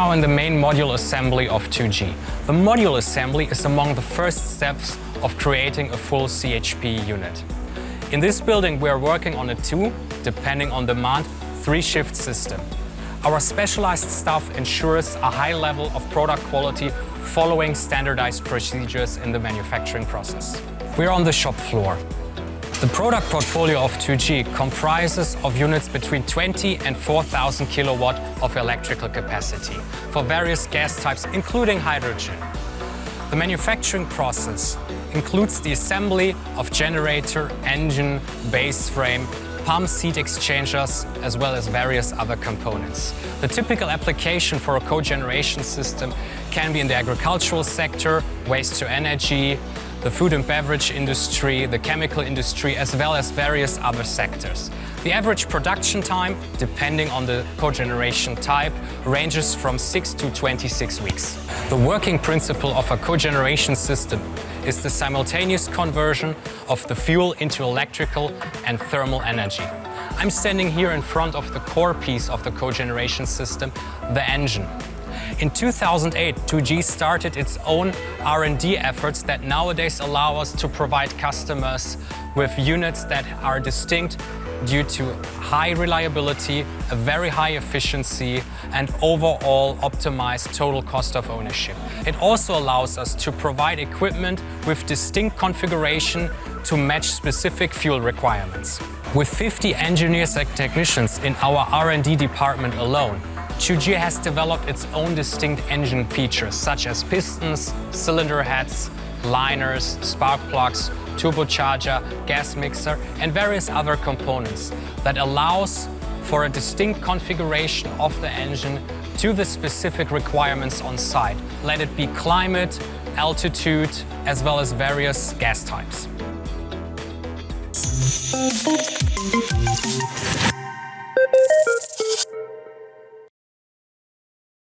now in the main module assembly of 2G. The module assembly is among the first steps of creating a full CHP unit. In this building we are working on a 2, depending on demand, 3-shift system. Our specialized staff ensures a high level of product quality following standardized procedures in the manufacturing process. We are on the shop floor. The product portfolio of 2G comprises of units between 20 and 4,000 kilowatt of electrical capacity for various gas types, including hydrogen. The manufacturing process includes the assembly of generator, engine, base frame, pump seat exchangers, as well as various other components. The typical application for a cogeneration system can be in the agricultural sector, waste to energy, the food and beverage industry, the chemical industry, as well as various other sectors. The average production time, depending on the cogeneration type, ranges from 6 to 26 weeks. The working principle of a cogeneration system is the simultaneous conversion of the fuel into electrical and thermal energy. I'm standing here in front of the core piece of the cogeneration system, the engine. In 2008, 2G started its own R&D efforts that nowadays allow us to provide customers with units that are distinct due to high reliability, a very high efficiency, and overall optimized total cost of ownership. It also allows us to provide equipment with distinct configuration to match specific fuel requirements. With 50 engineers and technicians in our R&D department alone, 2G has developed its own distinct engine features such as pistons, cylinder heads, liners, spark plugs, turbocharger, gas mixer, and various other components that allows for a distinct configuration of the engine to the specific requirements on site. Let it be climate, altitude, as well as various gas types.